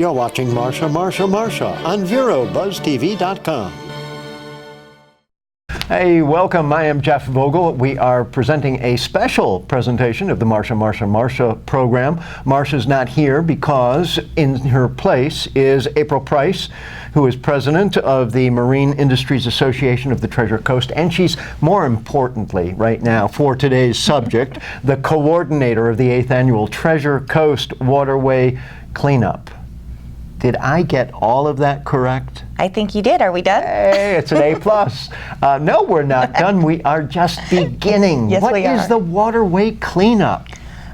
You're watching Marsha on VeroBuzzTV.com. Hey, welcome. I am Jeff Vogel. We are presenting a special presentation of the Marsha program. Marsha's not here because in her place is April Price, who is president of the Marine Industries Association of the Treasure Coast, and she's, more importantly right now for today's subject, the coordinator of the 8th Annual Treasure Coast Waterway Cleanup. Did I get all of that correct? I think you did. Are we done? Hey, it's an A+. No, we're not done. We are just beginning. Yes, What we is are. the Waterway Cleanup?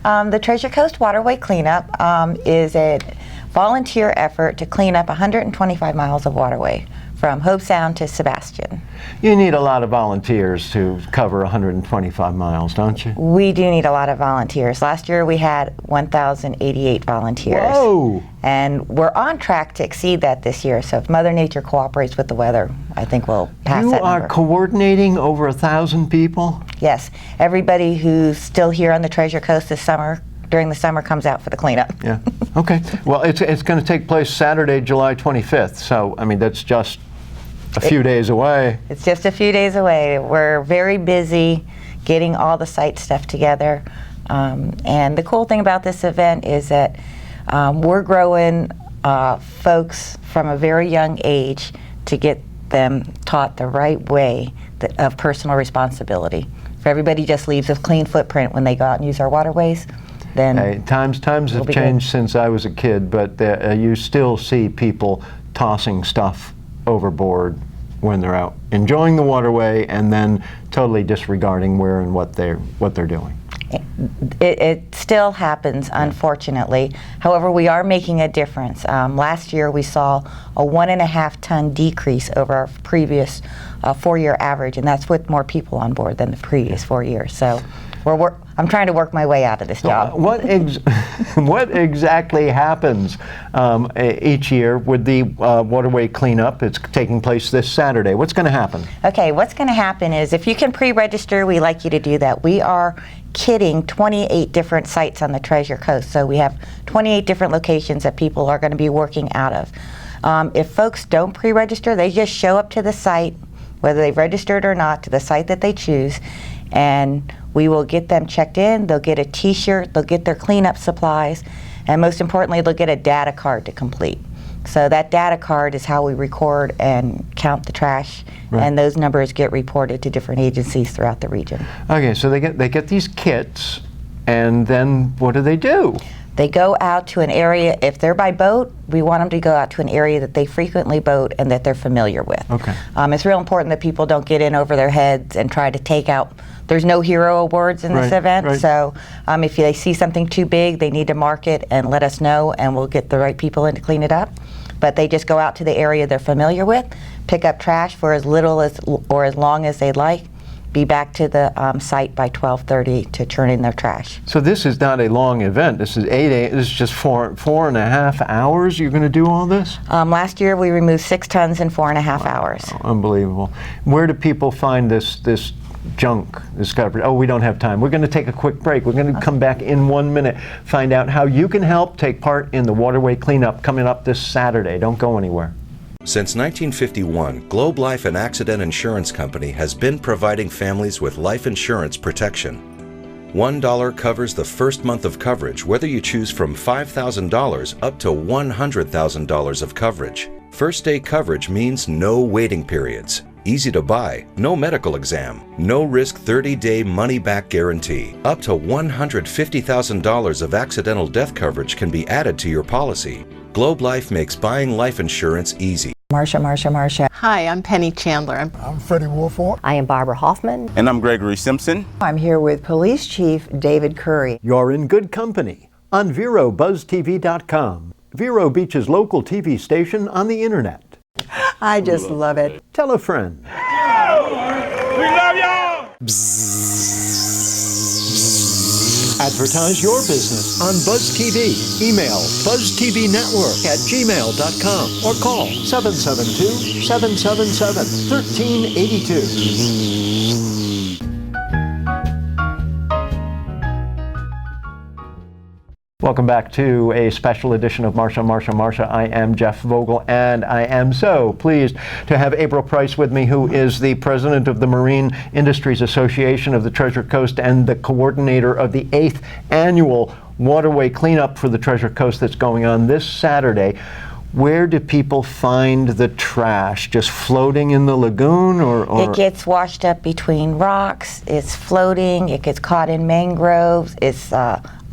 The Treasure Coast Waterway Cleanup is a volunteer effort to clean up 125 miles of waterway from Hobe Sound to Sebastian. You need a lot of volunteers to cover 125 miles, don't you? We do need a lot of volunteers. Last year we had 1,088 volunteers. Whoa! And we're on track to exceed that this year. So if Mother Nature cooperates with the weather, I think we'll pass You that are number. coordinating over 1,000 people? Yes. Everybody who's still here on the Treasure Coast this summer, during the summer, comes out for the cleanup. Yeah. Okay. Well, it's going to take place Saturday, July 25th. So, I mean, that's just a few days away. It's just a few days away. We're very busy getting all the site stuff together. And the cool thing about this event is that we're growing folks from a very young age to get them taught the right way of personal responsibility. If everybody just leaves a clean footprint when they go out and use our waterways, then Hey, times have changed since I was a kid, but you still see people tossing stuff overboard when they're out enjoying the waterway and then totally disregarding where and what they're doing. It still happens, unfortunately. However, we are making a difference. Last year we saw a 1.5 ton decrease over our previous 4-year average, and that's with more people on board than the previous 4 years. So I'm trying to work my way out of this job. What exactly happens each year with the Waterway Cleanup? It's taking place this Saturday. What's going to happen? Okay, what's going to happen is if you can pre-register, we like you to do that. We are kitting 28 different sites on the Treasure Coast. So we have 28 different locations that people are going to be working out of. If folks don't pre-register, they just show up to the site, whether they've registered or not, to the site that they choose, and we will get them checked in. They'll get a t-shirt, they'll get their cleanup supplies, and most importantly, they'll get a data card to complete. So that data card is how we record and count the trash, right. And those numbers get reported to different agencies throughout the region. Okay, so they get these kits, and then what do? They go out to an area. If they're by boat, we want them to go out to an area that they frequently boat and that they're familiar with. Okay. It's real important that people don't get in over their heads and try to take out. There's no hero awards in this event, right. So if they see something too big, they need to mark it and let us know, and we'll get the right people in to clean it up. But they just go out to the area they're familiar with, pick up trash for as little as or as long as they'd like, be back to the site by 12:30 to turn in their trash. So this is not a long event. This is this is just 4.5 hours. You're going to do all this? Last year we removed 6 tons in 4.5 hours. Unbelievable. Where do people find this junk, this garbage? Oh, we don't have time. We're going to take a quick break. We're going to come back in 1 minute, find out how you can help take part in the Waterway Cleanup coming up this Saturday. Don't go anywhere. Since 1951, Globe Life and Accident Insurance Company has been providing families with life insurance protection. $1 covers the first month of coverage, whether you choose from $5,000 up to $100,000 of coverage. First day coverage means no waiting periods. Easy to buy, no medical exam, no risk 30-day money-back guarantee. Up to $150,000 of accidental death coverage can be added to your policy. Globe Life makes buying life insurance easy. Marsha. Hi, I'm Penny Chandler. I'm Freddie Wolford. I am Barbara Hoffman. And I'm Gregory Simpson. I'm here with Police Chief David Curry. You're in good company on VeroBuzzTV.com, Vero Beach's local TV station on the internet. I just love it. Tell a friend. We love y'all! Advertise your business on Buzz TV. Email buzztvnetwork@gmail.com or call 772-777-1382. Welcome back to a special edition of Marsha. I am Jeff Vogel, and I am so pleased to have April Price with me, who is the president of the Marine Industries Association of the Treasure Coast and the coordinator of the 8th annual Waterway cleanup for the Treasure Coast that's going on this Saturday. Where do people find the trash? Just floating in the lagoon, or? It gets washed up between rocks, it's floating, it gets caught in mangroves, it's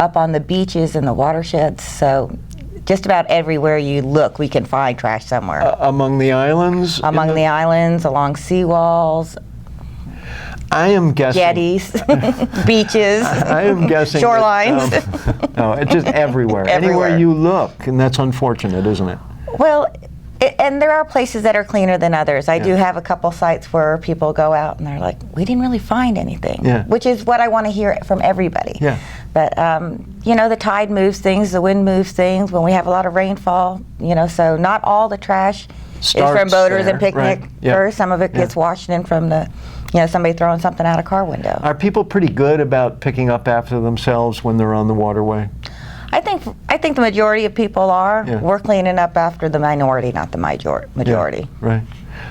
up on the beaches and the watersheds, so just about everywhere you look we can find trash somewhere. Among the islands? Among the islands, along seawalls, I am guessing. jetties, beaches, I am guessing. shorelines. No, it's just everywhere. Anywhere you look, and that's unfortunate, isn't it? Well, and there are places that are cleaner than others. I do have a couple sites where people go out and they're like, we didn't really find anything, which is what I want to hear from everybody. Yeah. But, you know, the tide moves things, the wind moves things. When we have a lot of rainfall, you know, so not all the trash is from boaters and picnickers. Some of it gets washed in from the, you know, somebody throwing something out a car window. Are people pretty good about picking up after themselves when they're on the waterway? I think the majority of people are. Yeah. We're cleaning up after the minority, not the majority. Yeah,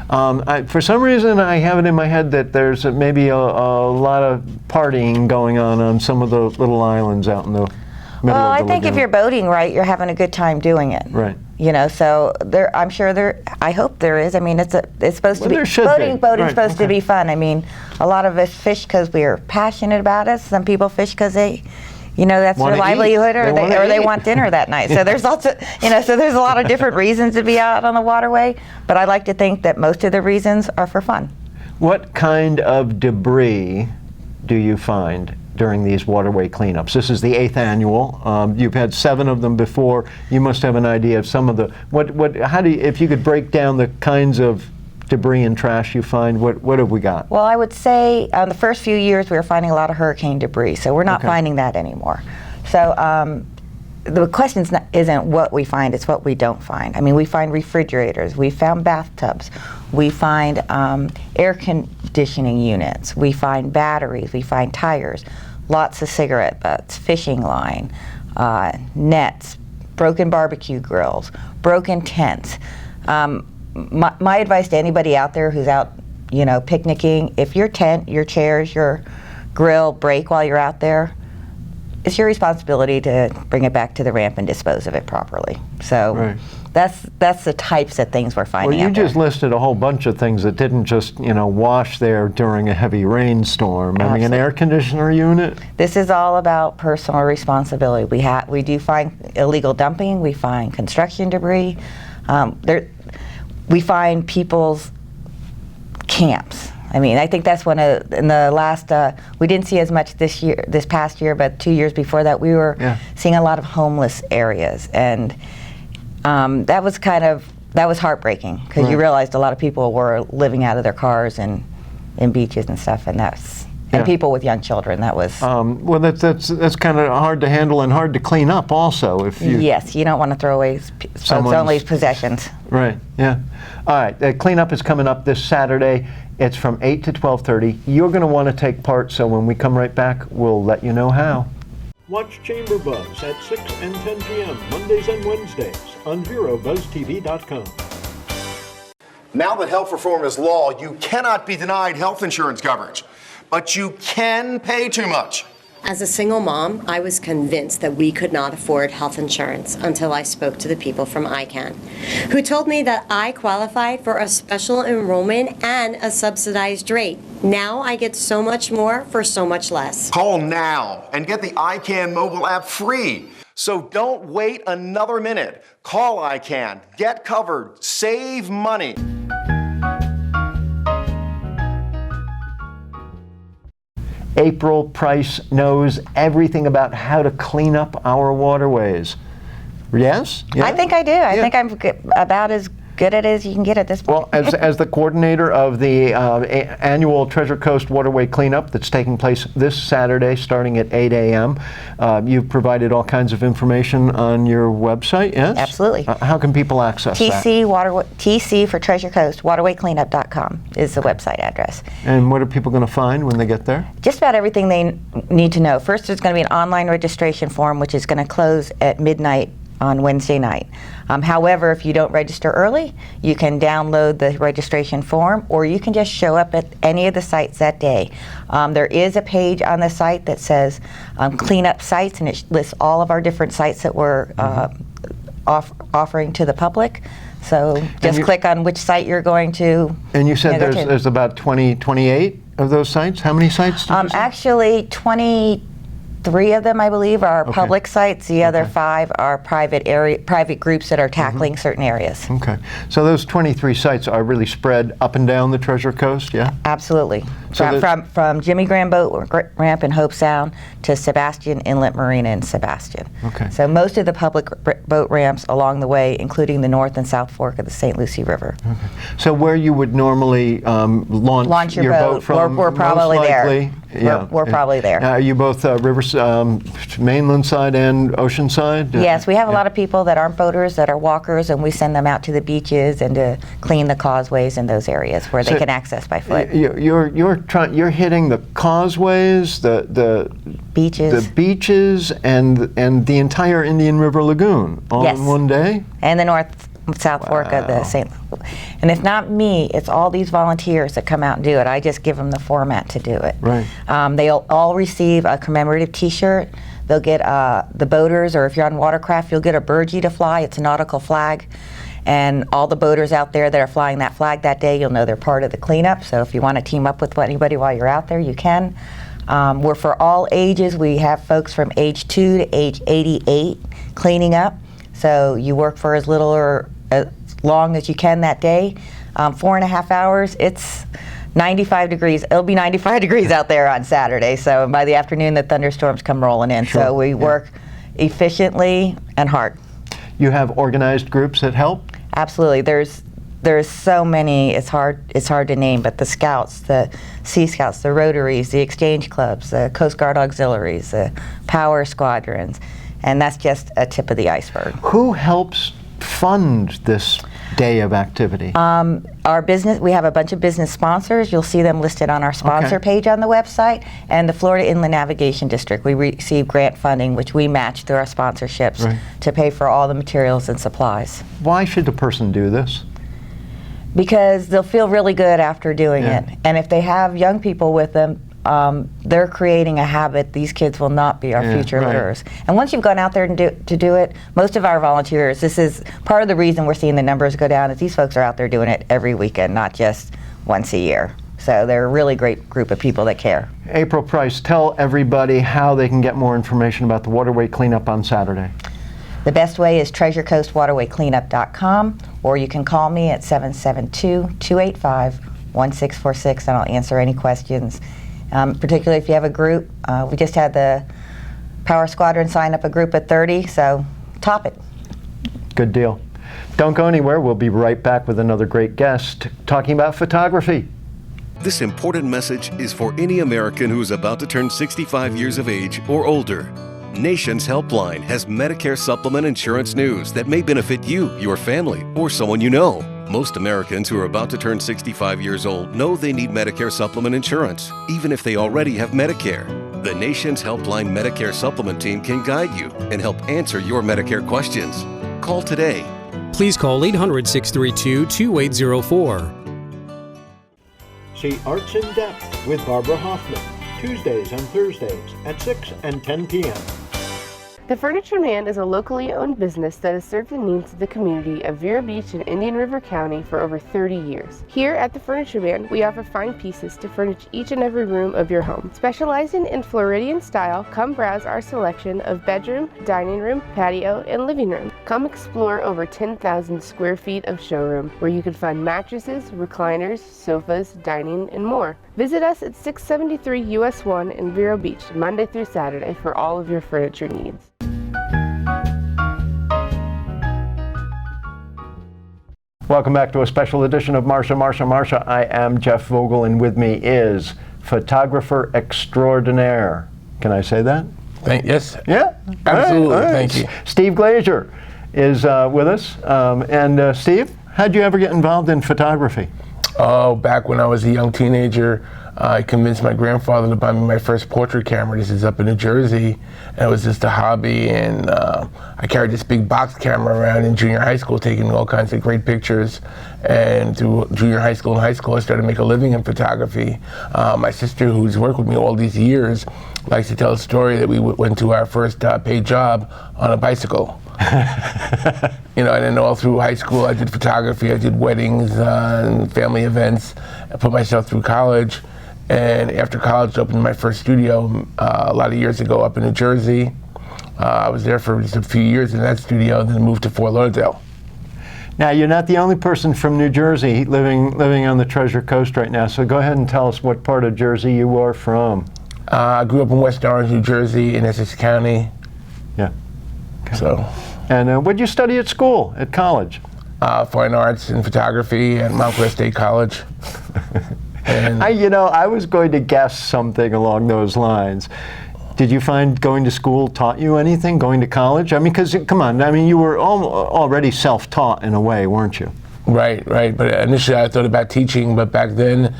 right. For some reason, I have it in my head that there's maybe a lot of partying going on some of the little islands out in the middle of the Well, I think lagoon. if you're boating right, you're having a good time doing it. Right. You know, so I'm sure I hope there is. I mean, it's supposed to be. There should be. Boating's Right, supposed to be fun. I mean, a lot of us fish because we are passionate about it. Some people fish because they, you know, that's Wanna their livelihood, eat. or they want dinner that night. So there's lots of, you know, so there's a lot of different reasons to be out on the waterway. But I like to think that most of the reasons are for fun. What kind of debris do you find during these waterway cleanups? This is the 8th annual. You've had 7 of them before. You must have an idea of some of the, how do you, if you could break down the kinds of debris and trash you find, what have we got? Well, I would say the first few years we were finding a lot of hurricane debris, so we're not finding that anymore. So the question isn't what we find, it's what we don't find. I mean, we find refrigerators, we found bathtubs, we find air conditioning units, we find batteries, we find tires, lots of cigarette butts, fishing line, nets, broken barbecue grills, broken tents. My advice to anybody out there who's out, you know, picnicking, if your tent, your chairs, your grill break while you're out there, it's your responsibility to bring it back to the ramp and dispose of it properly. So that's the types of things we're finding Well, you out there. just listed a whole bunch of things that didn't just, you know, wash there during a heavy rainstorm. I mean, an air conditioner unit? This is all about personal responsibility. We do find illegal dumping, we find construction debris, we find people's camps. I mean, I think that's one of, in the last, we didn't see as much this past year, but 2 years before that, we were seeing a lot of homeless areas. And that was heartbreaking, because you realized a lot of people were living out of their cars and in beaches and stuff, and and people with young children, that was... well, that's kind of hard to handle and hard to clean up also. If you Yes, you don't want to throw away folks' only possessions. Right, yeah. All right, the cleanup is coming up this Saturday. It's from 8 to 12:30. You're going to want to take part, so when we come right back, we'll let you know how. Watch Chamber Buzz at 6 and 10 p.m. Mondays and Wednesdays on HeroBuzzTV.com. Now that health reform is law, you cannot be denied health insurance coverage, but you can pay too much. As a single mom, I was convinced that we could not afford health insurance until I spoke to the people from ICANN, who told me that I qualified for a special enrollment and a subsidized rate. Now I get so much more for so much less. Call now and get the ICANN mobile app free. So don't wait another minute. Call ICANN, get covered, save money. April Price knows everything about how to clean up our waterways. Yes? Yeah? I think I do. I think I'm about as good at it as you can get at this point. Well, as the coordinator of the annual Treasure Coast Waterway cleanup that's taking place this Saturday starting at 8 a.m., you've provided all kinds of information on your website, yes? Absolutely. How can people access that? TC for Treasure Coast, waterwaycleanup.com is the website address. And what are people going to find when they get there? Just about everything they need to know. First, there's going to be an online registration form, which is going to close at midnight on Wednesday night. However, if you don't register early, you can download the registration form, or you can just show up at any of the sites that day. There is a page on the site that says cleanup sites, and it lists all of our different sites that we're offering to the public. So just click on which site you're going to. And you said go to. there's about 28 of those sites? How many sites did you say? Actually, 23 of them, I believe, are public sites. The other 5 are private groups that are tackling certain areas. Okay. So those 23 sites are really spread up and down the Treasure Coast, yeah? Absolutely. So From Jimmy Graham Boat Ramp in Hope Sound to Sebastian Inlet Marina in Sebastian. Okay. So most of the public boat ramps along the way, including the North and South Fork of the St. Lucie River. Okay. So where you would normally launch your boat from, we're probably most likely, there. Yeah. We're probably there. Are you both mainland side and ocean side? Yes, we have a lot of people that aren't boaters, that are walkers, and we send them out to the beaches and to clean the causeways in those areas where they can access by foot. You're hitting the causeways, the beaches, and the entire Indian River Lagoon all in one day? And the North-South Fork of the St. And it's not me, it's all these volunteers that come out and do it. I just give them the format to do it. Right. They'll all receive a commemorative t-shirt. They'll get the boaters, or if you're on watercraft, you'll get a burgee to fly. It's a nautical flag. And all the boaters out there that are flying that flag that day, you'll know they're part of the cleanup. So if you want to team up with anybody while you're out there, you can. We're for all ages. We have folks from age 2 to age 88 cleaning up. So you work for as little or as long as you can that day. 4.5 hours, it's 95 degrees. It'll be 95 degrees out there on Saturday. So by the afternoon, the thunderstorms come rolling in. Sure. So we work efficiently and hard. You have organized groups that help? Absolutely. There's so many, it's hard to name, but the Scouts, the Sea Scouts, the Rotaries, the Exchange Clubs, the Coast Guard Auxiliaries, the Power Squadrons, and that's just a tip of the iceberg. Who helps fund this day of activity? Our business, we have a bunch of business sponsors. You'll see them listed on our sponsor page on the website. And the Florida Inland Navigation District, we receive grant funding, which we match through our sponsorships to pay for all the materials and supplies. Why should a person do this? Because they'll feel really good after doing it. And if they have young people with them, they're creating a habit. These kids will not be our future leaders. And once you've gone out there and to do it, most of our volunteers, this is part of the reason we're seeing the numbers go down, is these folks are out there doing it every weekend, not just once a year. So they're a really great group of people that care. April Price, tell everybody how they can get more information about the Waterway cleanup on Saturday. The best way is treasurecoastwaterwaycleanup.com, or you can call me at 772-285-1646, and I'll answer any questions. Particularly if you have a group. We just had the Power Squadron sign up a group of 30, so top it. Good deal. Don't go anywhere. We'll be right back with another great guest talking about photography. This important message is for any American who is about to turn 65 years of age or older. Nation's Helpline has Medicare supplement insurance news that may benefit you, your family, or someone you know. Most Americans who are about to turn 65 years old know they need Medicare supplement insurance, even if they already have Medicare. The Nation's Helpline Medicare supplement team can guide you and help answer your Medicare questions. Call today. Please call 800-632-2804. See Arts in Depth with Barbara Hoffman, Tuesdays and Thursdays at 6 and 10 p.m. The Furniture Man is a locally owned business that has served the needs of the community of Vero Beach and Indian River County for over 30 years. Here at the Furniture Man, we offer fine pieces to furnish each and every room of your home. Specializing in Floridian style, come browse our selection of bedroom, dining room, patio, and living room. Come explore over 10,000 square feet of showroom, where you can find mattresses, recliners, sofas, dining, and more. Visit us at 673 US 1 in Vero Beach, Monday through Saturday, for all of your furniture needs. Welcome back to a special edition of Marsha. I am Jeff Vogel, and with me is photographer extraordinaire. Can I say that? Yes. Yeah? Absolutely. All right. Thank you. Steve Glaser is with us. Steve, how'd you ever get involved in photography? Oh, back when I was a young teenager, I convinced my grandfather to buy me my first portrait camera. This is up in New Jersey, and it was just a hobby. And I carried this big box camera around in junior high school, taking all kinds of great pictures. And through junior high school and high school, I started to make a living in photography. My sister, who's worked with me all these years, likes to tell a story that we went to our first paid job on a bicycle. You know, and then all through high school, I did photography. I did weddings and family events. I put myself through college. And after college, I opened my first studio a lot of years ago up in New Jersey. I was there for just a few years in that studio, then moved to Fort Lauderdale. Now, you're not the only person from New Jersey living on the Treasure Coast right now, so go ahead and tell us what part of Jersey you are from. I grew up in West Orange, New Jersey, in Essex County. Yeah. Okay. So. And what did you study at school, at college? Fine arts and photography at Montclair State College. And I was going to guess something along those lines. Did you find going to school taught you anything, going to college? I mean, because, come on, you were already self-taught in a way, weren't you? Right. But initially I thought about teaching, but back then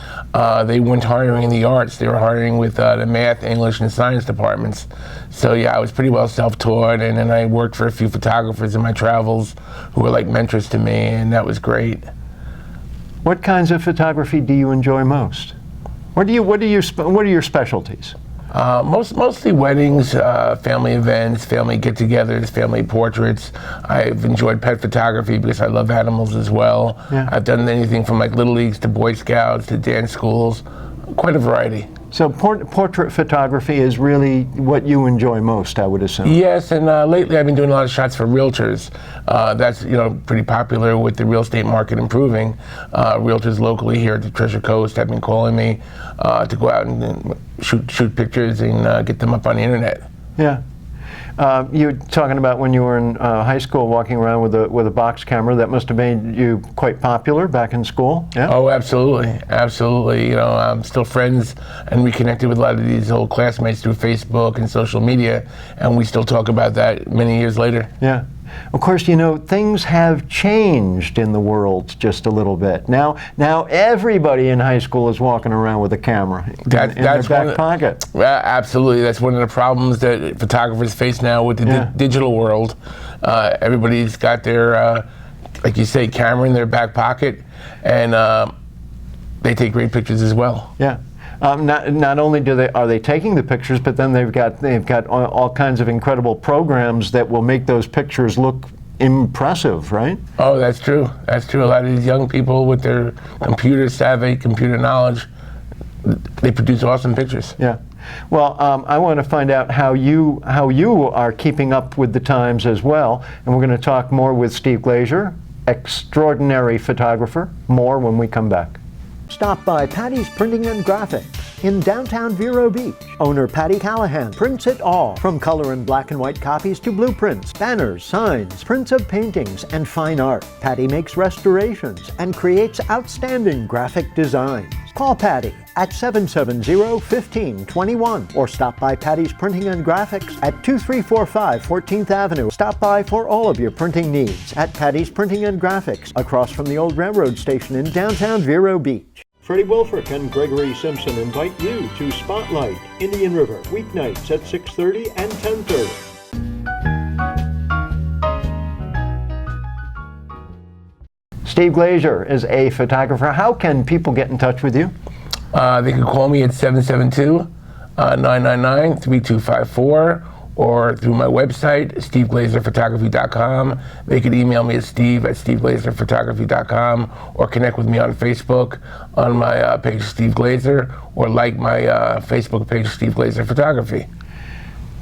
they weren't hiring in the arts. They were hiring with the math, English, and science departments. So yeah, I was pretty well self-taught, and then I worked for a few photographers in my travels who were like mentors to me, and that was great. What kinds of photography do you enjoy most? What are your specialties? Mostly weddings, family events, family get-togethers, family portraits. I've enjoyed pet photography because I love animals as well. Yeah. I've done anything from like Little Leagues to Boy Scouts to dance schools, quite a variety. So portrait photography is really what you enjoy most, I would assume. Yes, and lately I've been doing a lot of shots for realtors. That's pretty popular with the real estate market improving. Realtors locally here at the Treasure Coast have been calling me to go out and shoot pictures and get them up on the internet. Yeah. You were talking about when you were in high school, walking around with a box camera. That must have made you quite popular back in school. Yeah. Oh, absolutely. I'm still friends and reconnected with a lot of these old classmates through Facebook and social media, and we still talk about that many years later. Yeah. Of course, things have changed in the world just a little bit. Now everybody in high school is walking around with a camera in their back pocket. Absolutely. That's one of the problems that photographers face now with the digital world. Everybody's got their, like you say, camera in their back pocket, and they take great pictures as well. Yeah. Not only are they taking the pictures, but then they've got all kinds of incredible programs that will make those pictures look impressive, right? Oh, that's true. That's true. A lot of these young people with their computer savvy, computer knowledge, they produce awesome pictures. Yeah. Well, I want to find out how you are keeping up with the times as well, and we're going to talk more with Steve Glaser, extraordinary photographer. More when we come back. Stop by Patty's Printing and Graphics in downtown Vero Beach. Owner Patty Callahan prints it all, from color and black and white copies to blueprints, banners, signs, prints of paintings, and fine art. Patty makes restorations and creates outstanding graphic designs. Call Patty at 770-1521 or stop by Patty's Printing and Graphics at 2345 14th Avenue. Stop by for all of your printing needs at Patty's Printing and Graphics, across from the old railroad station in downtown Vero Beach. Freddie Wilfrick and Gregory Simpson invite you to Spotlight, Indian River, weeknights at 6:30 and 10:30. Steve Glaser is a photographer. How can people get in touch with you? They can call me at 772-999-3254 or through my website, steveglaserphotography.com. They could email me at steve@steveglaserphotography.com or connect with me on Facebook on my page, Steve Glaser, or like my Facebook page, Steve Glaser Photography.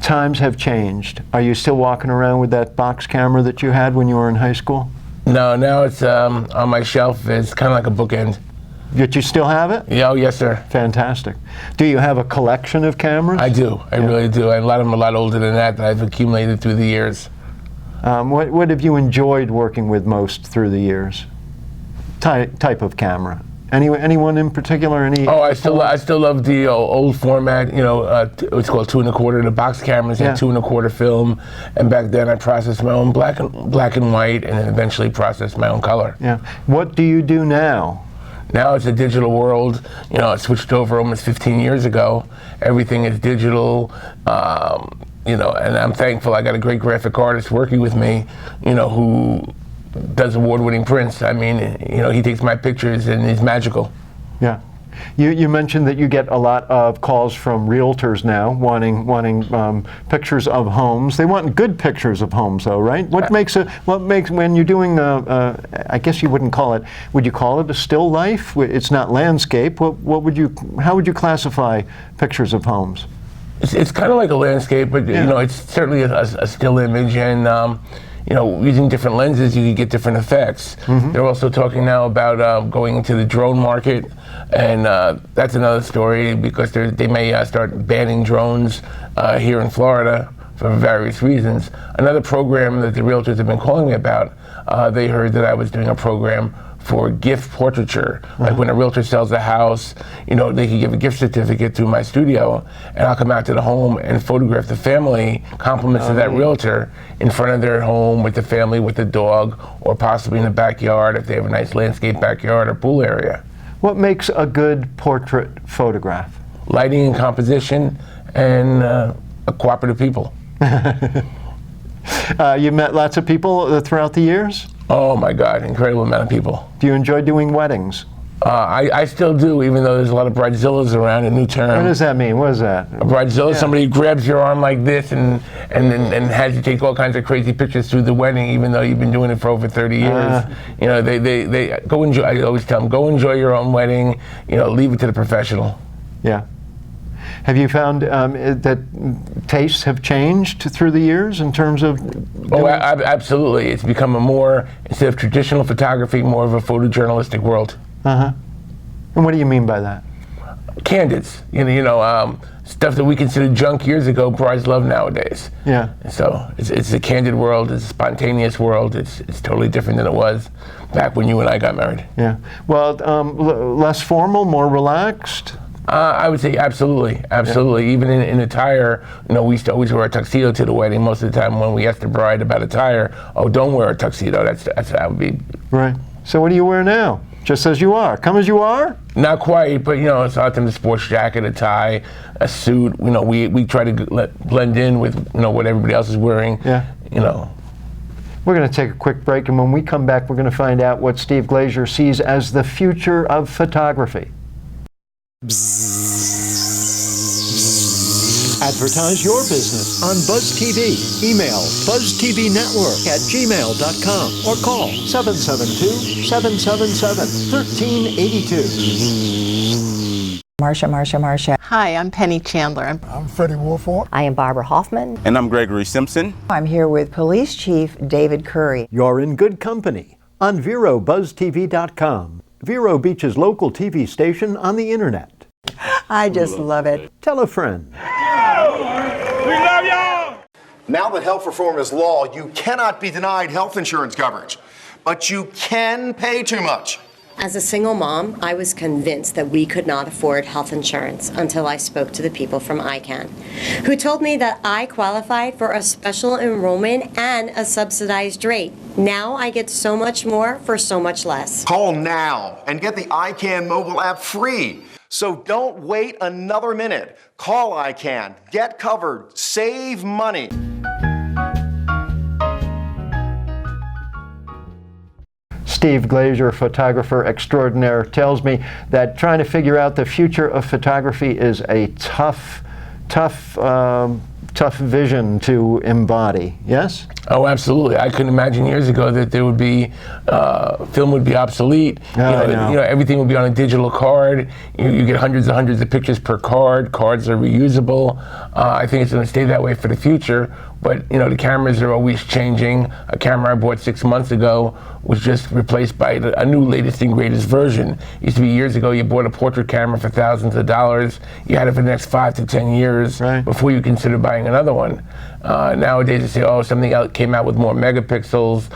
Times have changed. Are you still walking around with that box camera that you had when you were in high school? No, now it's on my shelf. It's kind of like a bookend. Yet you still have it? Yeah, oh, yes, sir. Fantastic. Do you have a collection of cameras? I do. I really do. And a lot of them are a lot older than that I've accumulated through the years. What have you enjoyed working with most through the years? type of camera? Anyone in particular? Oh, I still love the old format. It's called 2 1/4. The box cameras had 2 1/4 film, and back then I processed my own black and white, and then eventually processed my own color. Yeah. What do you do now? Now it's a digital world. I switched over almost 15 years ago. Everything is digital. And I'm thankful I got a great graphic artist working with me. Who does award-winning prints. I mean, he takes my pictures and he's magical. Yeah. You mentioned that you get a lot of calls from realtors now wanting pictures of homes. They want good pictures of homes, though, right? What makes when you're doing I guess you wouldn't call it. Would you call it a still life? It's not landscape. How would you classify pictures of homes? It's kind of like a landscape, but it's certainly a still image, and using different lenses, you can get different effects. Mm-hmm. They're also talking now about going into the drone market, and that's another story because they may start banning drones here in Florida for various reasons. Another program that the realtors have been calling me about, they heard that I was doing a program for gift portraiture. Like when a realtor sells a house, they can give a gift certificate through my studio, and I'll come out to the home and photograph the family, compliments of that realtor in front of their home with the family, with the dog, or possibly in the backyard if they have a nice landscape backyard or pool area. What makes a good portrait photograph? Lighting and composition, and cooperative people. You met lots of people throughout the years? Oh my God, incredible amount of people. Do you enjoy doing weddings? I still do, even though there's a lot of bridezillas around, a new term. What does that mean? What is that? A bridezilla is somebody who grabs your arm like this and has you take all kinds of crazy pictures through the wedding, even though you've been doing it for over 30 years. They go enjoy. I always tell them, go enjoy your own wedding. Leave it to the professional. Yeah. Have you found that tastes have changed through the years in terms of? Absolutely. It's become instead of traditional photography, more of a photojournalistic world. Uh-huh. And what do you mean by that? Candids. Stuff that we considered junk years ago, brides love nowadays. Yeah. So it's a candid world. It's a spontaneous world. It's totally different than it was back when you and I got married. Yeah. Well, less formal, more relaxed. I would say absolutely. Yeah. Even in attire, we used to always wear a tuxedo to the wedding. Most of the time when we asked the bride about attire, don't wear a tuxedo. That would be. Right. So what do you wear now? Just as you are? Come as you are? Not quite, but it's often a sports jacket, a tie, a suit. We try to blend in with what everybody else is wearing. Yeah. We're going to take a quick break, and when we come back, we're going to find out what Steve Glaser sees as the future of photography. Advertise your business on Buzz TV. Email buzztvnetwork@gmail.com or call 772-777-1382. Marsha. Hi, I'm Penny Chandler. I'm Freddie Wolford. I am Barbara Hoffman. And I'm Gregory Simpson. I'm here with Police Chief David Curry. You're in good company on VeroBuzzTV.com, Vero Beach's local TV station on the internet. I just love it. Tell a friend. We love y'all! Now that health reform is law, you cannot be denied health insurance coverage, but you can pay too much. As a single mom, I was convinced that we could not afford health insurance until I spoke to the people from ICANN, who told me that I qualified for a special enrollment and a subsidized rate. Now I get so much more for so much less. Call now and get the ICANN mobile app free. So don't wait another minute. Call ICANN, get covered, save money. Steve Glaser, photographer extraordinaire, tells me that trying to figure out the future of photography is a tough vision to embody. Yes? Oh, absolutely. I couldn't imagine years ago that there would be film would be obsolete. Everything would be on a digital card. You get hundreds and hundreds of pictures per card. Cards are reusable. I think it's going to stay that way for the future. But the cameras are always changing. A camera I bought 6 months ago was just replaced by a new latest and greatest version. It used to be years ago you bought a portrait camera for thousands of dollars. You had it for the next 5 to 10 years before you consider buying another one. Nowadays they say, oh, something else came out with more megapixels,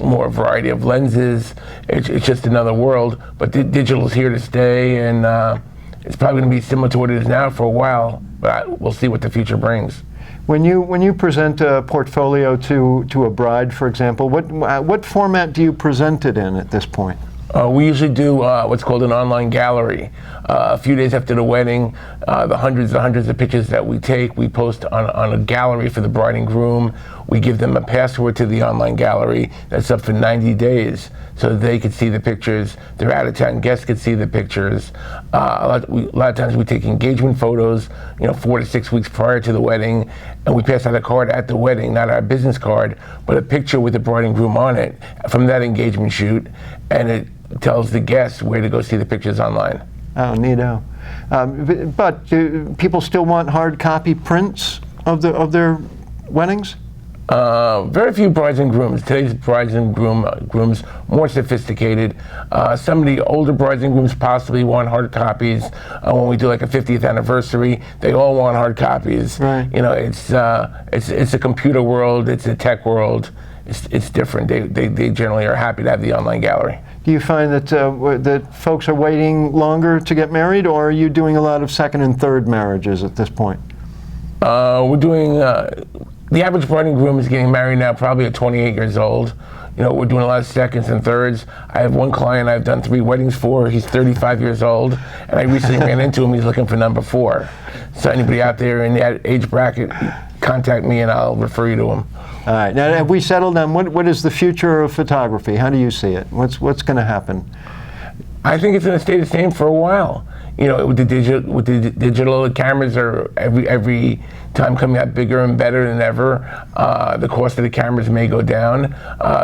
more variety of lenses. It's just another world. But digital is here to stay, and it's probably going to be similar to what it is now for a while. But we'll see what the future brings. When you present a portfolio to a bride, for example, what format do you present it in at this point? We usually do what's called an online gallery. A few days after the wedding, the hundreds of pictures that we take, we post on a gallery for the bride and groom. We give them a password to the online gallery that's up for 90 days so that they could see the pictures. Their out-of-town guests could see the pictures. A lot of times we take engagement photos, 4 to 6 weeks prior to the wedding, and we pass out a card at the wedding, not our business card, but a picture with the bride and groom on it from that engagement shoot, and it tells the guests where to go see the pictures online. Oh, neato. But do people still want hard copy prints of their weddings? Very few brides and grooms. Today's brides and grooms more sophisticated. Some of the older brides and grooms possibly want hard copies. When we do like a 50th anniversary, they all want hard copies. Right. It's a computer world. It's a tech world. It's different. They generally are happy to have the online gallery. Do you find that folks are waiting longer to get married, or are you doing a lot of second and third marriages at this point? We're doing, the average bride and groom is getting married now probably at 28 years old. We're doing a lot of seconds and thirds. I have one client I've done 3 weddings for. He's 35 years old, and I recently ran into him. He's looking for number 4. So anybody out there in that age bracket, contact me and I'll refer you to him. All right. Now, have we settled on what is the future of photography? How do you see it? What's going to happen? I think it's going to stay the same for a while. With the digital, the cameras are every time coming out bigger and better than ever. The cost of the cameras may go down.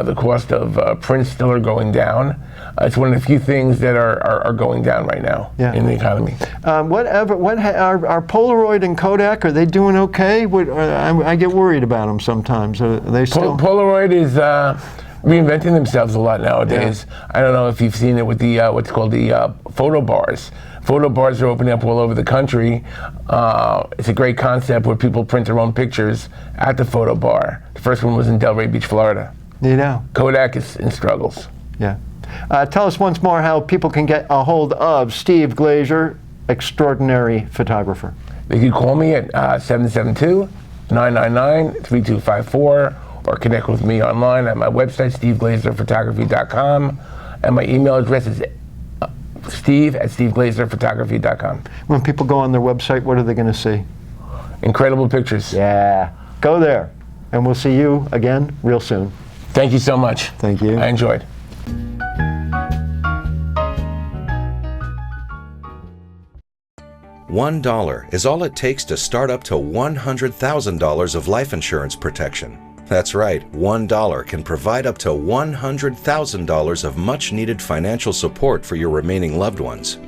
The cost of prints still are going down. It's one of the few things that are going down right now in the economy. Are Polaroid and Kodak, are they doing okay? I get worried about them sometimes. Are they still? Polaroid is reinventing themselves a lot nowadays. I don't know if you've seen it with the what's called the photo bars. Photo bars are opening up all over the country. It's a great concept where people print their own pictures at the photo bar. The first one was in Delray Beach, Florida. Kodak is in struggles. Yeah. Tell us once more how people can get a hold of Steve Glaser, extraordinary photographer. They can call me at 772-999-3254 or connect with me online at my website, steveglaserphotography.com, and my email address is steve@steveglaserphotography.com. When people go on their website, what are they going to see? Incredible pictures. Yeah. Go there, and we'll see you again real soon. Thank you so much. Thank you. I enjoyed. $1 is all it takes to start up to $100,000 of life insurance protection. That's right, $1 can provide up to $100,000 of much-needed financial support for your remaining loved ones.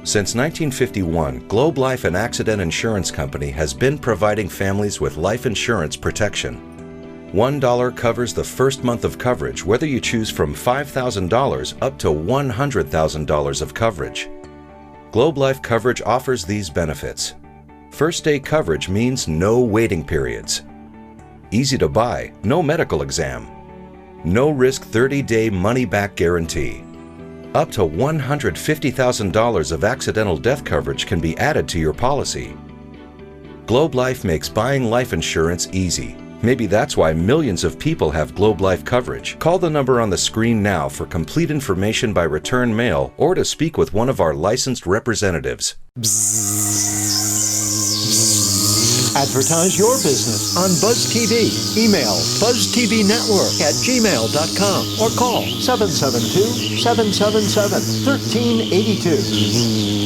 Since 1951, Globe Life and Accident Insurance Company has been providing families with life insurance protection. $1 covers the first month of coverage, whether you choose from $5,000 up to $100,000 of coverage. Globe Life coverage offers these benefits. First day coverage means no waiting periods. Easy to buy, no medical exam. No risk 30-day money-back guarantee. Up to $150,000 of accidental death coverage can be added to your policy. Globe Life makes buying life insurance easy. Maybe that's why millions of people have Globe Life coverage. Call the number on the screen now for complete information by return mail or to speak with one of our licensed representatives. Advertise your business on Buzz TV. Email buzztvnetwork@gmail.com or call 772-777-1382.